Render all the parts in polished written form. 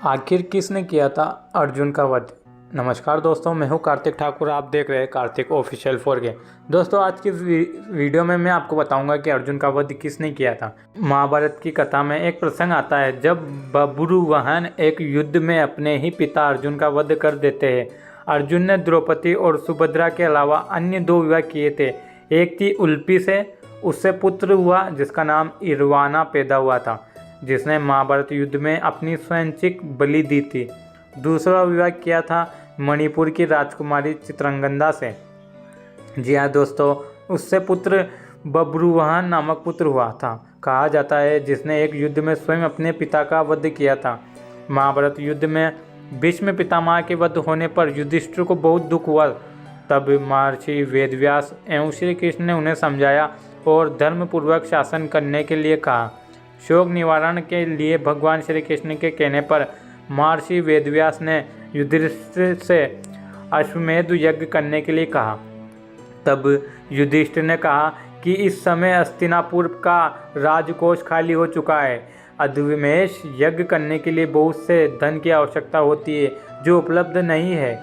आखिर किसने किया था अर्जुन का वध। नमस्कार दोस्तों, मैं हूं कार्तिक ठाकुर। आप देख रहे हैं कार्तिक ऑफिशियल 4K। दोस्तों, आज की वीडियो में मैं आपको बताऊंगा कि अर्जुन का वध किसने किया था। महाभारत की कथा में एक प्रसंग आता है जब बब्रुवाहन एक युद्ध में अपने ही पिता अर्जुन का वध कर देते हैं। अर्जुन ने द्रौपदी और सुभद्रा के अलावा अन्य 2 विवाह किए थे। एक थी उल्पी से, उससे पुत्र हुआ जिसका नाम इरवाना पैदा हुआ था, जिसने महाभारत युद्ध में अपनी स्वैच्छिक बलि दी थी। दूसरा विवाह किया था मणिपुर की राजकुमारी चित्रांगदा से। जी हाँ दोस्तों, उससे पुत्र बब्रुवाहन नामक पुत्र हुआ था। कहा जाता है जिसने एक युद्ध में स्वयं अपने पिता का वध किया था। महाभारत युद्ध में भीष्म पितामह के वध होने पर युधिष्ठिर को बहुत दुख हुआ। तब महर्षि वेदव्यास एवं श्री कृष्ण ने उन्हें समझाया और धर्मपूर्वक शासन करने के लिए कहा। शोक निवारण के लिए भगवान श्री कृष्ण के कहने पर महर्षि वेदव्यास ने युधिष्ठिर से अश्वमेध यज्ञ करने के लिए कहा। तब युधिष्ठिर ने कहा कि इस समय हस्तिनापुर का राजकोष खाली हो चुका है। अश्वमेध यज्ञ करने के लिए बहुत से धन की आवश्यकता होती है जो उपलब्ध नहीं है।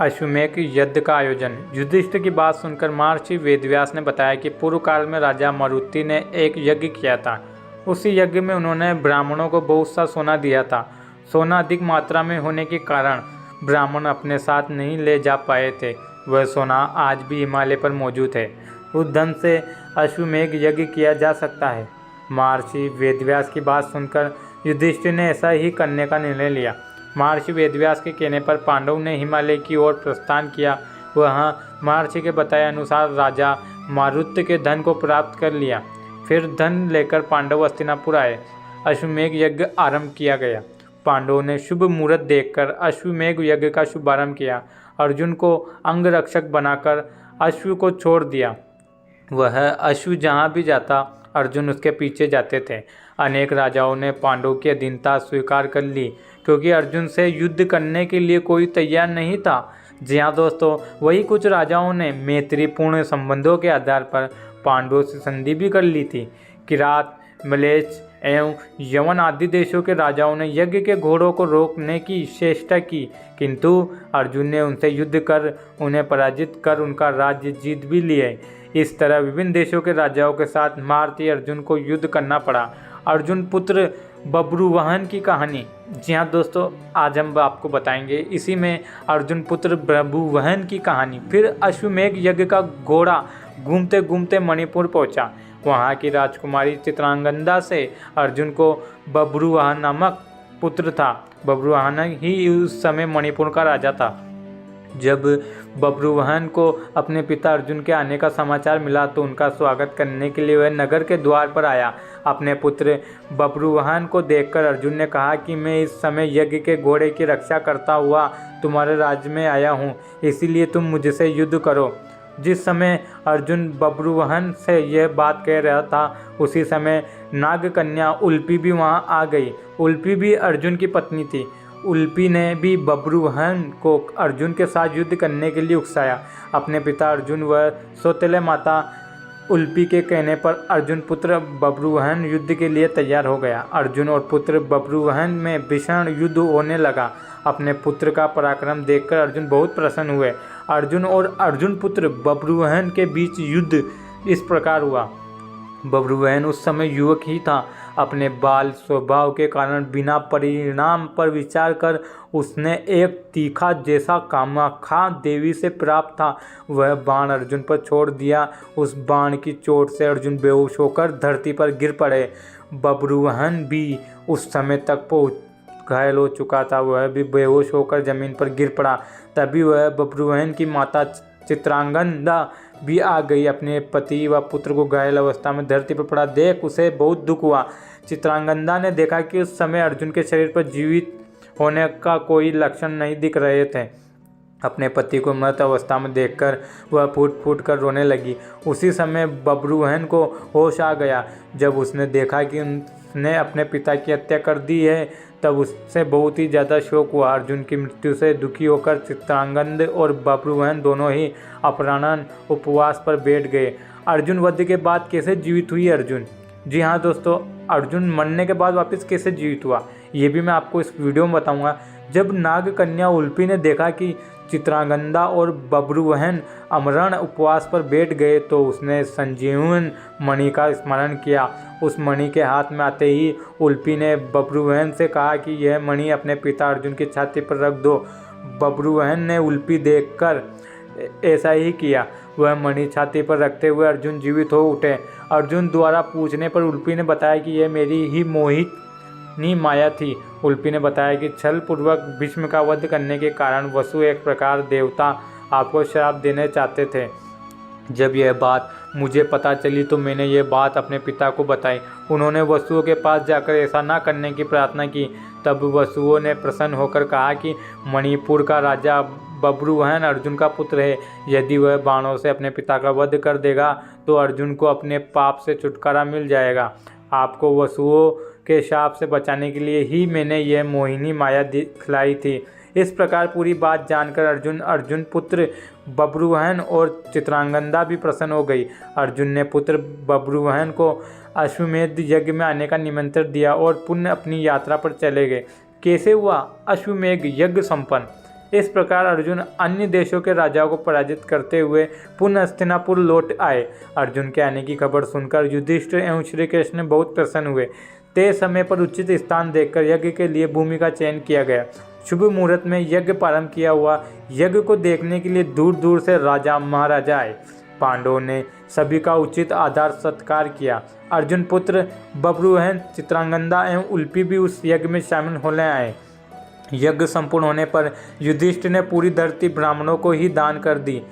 अश्वमेध यज्ञ का आयोजन। युधिष्ठिर की बात सुनकर महर्षि वेदव्यास ने बताया कि पूर्व काल में राजा मारुति ने एक यज्ञ किया था। उसी यज्ञ में उन्होंने ब्राह्मणों को बहुत सा सोना दिया था। सोना अधिक मात्रा में होने के कारण ब्राह्मण अपने साथ नहीं ले जा पाए थे। वह सोना आज भी हिमालय पर मौजूद है। उस धन से अश्वमेध यज्ञ किया जा सकता है। महर्षि वेदव्यास की बात सुनकर युधिष्ठिर ने ऐसा ही करने का निर्णय लिया। महर्षि वेदव्यास के कहने पर पांडवों ने हिमालय की ओर प्रस्थान किया। वहाँ महर्षि के बताए अनुसार राजा मारुति के धन को प्राप्त कर लिया। फिर धन लेकर पांडव हस्तिनापुर आए। अश्वमेध यज्ञ आरंभ किया गया। पांडवों ने शुभ मुहूर्त देखकर अश्वमेध यज्ञ का शुभारंभ किया। अर्जुन को अंगरक्षक बनाकर अश्व को छोड़ दिया। वह अश्व जहाँ भी जाता अर्जुन उसके पीछे जाते थे। अनेक राजाओं ने पांडवों की अधीनता स्वीकार कर ली क्योंकि अर्जुन से युद्ध करने के लिए कोई तैयार नहीं था। जी हाँ दोस्तों, वही कुछ राजाओं ने मैत्रीपूर्ण संबंधों के आधार पर पांडवों से संधि भी कर ली थी। किरात, मलेच्छ एवं यवन आदि देशों के राजाओं ने यज्ञ के घोड़ों को रोकने की चेष्टा की, किंतु अर्जुन ने उनसे युद्ध कर उन्हें पराजित कर उनका राज्य जीत भी लिए। इस तरह विभिन्न देशों के राजाओं के साथ महारथी अर्जुन को युद्ध करना पड़ा। अर्जुन पुत्र बब्रुवाहन की कहानी। जी हाँ दोस्तों, आज हम आपको बताएंगे इसी में अर्जुन पुत्र बब्रुवाहन की कहानी। फिर अश्वमेध यज्ञ का घोड़ा घूमते घूमते मणिपुर पहुंचा। वहां की राजकुमारी चित्रांगदा से अर्जुन को बब्रुवाहन नामक पुत्र था। बब्रुवाहन ही उस समय मणिपुर का राजा था। जब बब्रुवाहन को अपने पिता अर्जुन के आने का समाचार मिला तो उनका स्वागत करने के लिए वह नगर के द्वार पर आया। अपने पुत्र बब्रुवाहन को देखकर अर्जुन ने कहा कि मैं इस समय यज्ञ के घोड़े की रक्षा करता हुआ तुम्हारे राज्य में आया हूँ, इसीलिए तुम मुझसे युद्ध करो। जिस समय अर्जुन बब्रुवाहन से यह बात कह रहा था उसी समय नागकन्या उल्पी भी वहाँ आ गई। उल्पी भी अर्जुन की पत्नी थी। उल्पी ने भी बब्रुवाहन को अर्जुन के साथ युद्ध करने के लिए उकसाया। अपने पिता अर्जुन व सौतेले माता उल्पी के कहने पर अर्जुन पुत्र बब्रुवाहन युद्ध के लिए तैयार हो गया। अर्जुन और पुत्र बब्रुवाहन में भीषण युद्ध होने लगा। अपने पुत्र का पराक्रम देखकर अर्जुन बहुत प्रसन्न हुए। अर्जुन और अर्जुन पुत्र बब्रुवाहन के बीच युद्ध इस प्रकार हुआ। बब्रुवाहन उस समय युवक ही था। अपने बाल स्वभाव के कारण बिना परिणाम पर विचार कर उसने एक तीखा जैसा कामाख्या देवी से प्राप्त था वह बाण अर्जुन पर छोड़ दिया। उस बाण की चोट से अर्जुन बेहोश होकर धरती पर गिर पड़े। बब्रुवाहन भी उस समय तक घायल हो चुका था। वह भी बेहोश होकर जमीन पर गिर पड़ा। तभी वह बब्रुवाहन की माता चित्रांगदा भी आ गई। अपने पति व पुत्र को घायल अवस्था में धरती पर पड़ा देख उसे बहुत दुख हुआ। चित्रांगदा ने देखा कि उस समय अर्जुन के शरीर पर जीवित होने का कोई लक्षण नहीं दिख रहे थे। अपने पति को मृत अवस्था में देखकर वह फूट फूट कर रोने लगी। उसी समय बब्रुवाहन को होश आ गया। जब उसने देखा कि उसने अपने पिता की हत्या कर दी है तब उससे बहुत ही ज़्यादा शोक हुआ। अर्जुन की मृत्यु से दुखी होकर चित्रांगद और बब्रुवाहन दोनों ही अपराह्न उपवास पर बैठ गए। अर्जुन वध के बाद कैसे जीवित हुई अर्जुन? जी हाँ दोस्तों, अर्जुन मरने के बाद वापस कैसे जीवित हुआ ये भी मैं आपको इस वीडियो में बताऊंगा। जब नाग कन्या उल्पी ने देखा कि चित्रांगदा और बब्रुवहन अमरण उपवास पर बैठ गए तो उसने संजीवन मणि का स्मरण किया। उस मणि के हाथ में आते ही उल्पी ने बब्रुवहन से कहा कि यह मणि अपने पिता अर्जुन की छाती पर रख दो। बब्रुवहन ने उल्पी देखकर ऐसा ही किया। वह मणि छाती पर रखते हुए अर्जुन जीवित हो उठे। अर्जुन द्वारा पूछने पर उल्पी ने बताया कि यह मेरी ही मोहिनी माया थी। उल्पी ने बताया कि छल पूर्वक भीष्म का वध करने के कारण वसु एक प्रकार देवता आपको श्राप देने चाहते थे। जब यह बात मुझे पता चली तो मैंने यह बात अपने पिता को बताई। उन्होंने वसुओं के पास जाकर ऐसा न करने की प्रार्थना की। तब वसुओं ने प्रसन्न होकर कहा कि मणिपुर का राजा बब्रुवहन अर्जुन का पुत्र है। यदि वह बाणों से अपने पिता का वध कर देगा तो अर्जुन को अपने पाप से छुटकारा मिल जाएगा। आपको वसुओं के शाप से बचाने के लिए ही मैंने यह मोहिनी माया दिखलाई थी। इस प्रकार पूरी बात जानकर अर्जुन पुत्र बब्रुवहन और चित्रांगदा भी प्रसन्न हो गई। अर्जुन ने पुत्र बब्रुवहन को अश्वमेध यज्ञ में आने का निमंत्रण दिया और पुनः अपनी यात्रा पर चले गए। कैसे हुआ अश्वमेध यज्ञ संपन्न? इस प्रकार अर्जुन अन्य देशों के राजाओं को पराजित करते हुए पुनः हस्तिनापुर लौट आए। अर्जुन के आने की खबर सुनकर युधिष्ठिर एवं श्री कृष्ण बहुत प्रसन्न हुए। तय समय पर उचित स्थान देखकर यज्ञ के लिए भूमि का चयन किया गया। शुभ मुहूर्त में यज्ञ प्रारंभ किया हुआ। यज्ञ को देखने के लिए दूर दूर से राजा महाराजा आए। पांडवों ने सभी का उचित आदर सत्कार किया। अर्जुन पुत्र बब्रुवहन, चित्रांगदा एवं उल्पी भी उस यज्ञ में शामिल होने आए। यज्ञ संपूर्ण होने पर युधिष्ठिर ने पूरी धरती ब्राह्मणों को ही दान कर दी।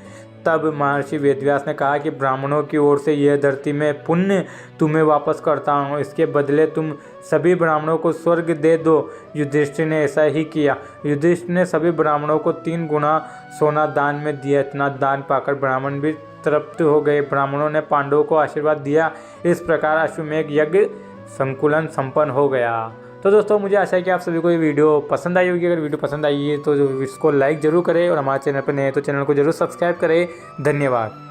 तब महर्षि वेदव्यास ने कहा कि ब्राह्मणों की ओर से यह धरती में पुण्य तुम्हें वापस करता हूँ, इसके बदले तुम सभी ब्राह्मणों को स्वर्ग दे दो। युधिष्ठिर ने ऐसा ही किया। युधिष्ठिर ने सभी ब्राह्मणों को 3 गुना सोना दान में दिया। इतना दान पाकर ब्राह्मण भी तृप्त हो गए। ब्राह्मणों ने पांडवों को आशीर्वाद दिया। इस प्रकार अश्वमेध यज्ञ संकुलन संपन्न हो गया। तो दोस्तों मुझे आशा है कि आप सभी को ये वीडियो पसंद आई होगी। अगर वीडियो पसंद आई है तो इसको लाइक ज़रूर करें और हमारे चैनल पर नए हैं तो चैनल को ज़रूर सब्सक्राइब करें। धन्यवाद।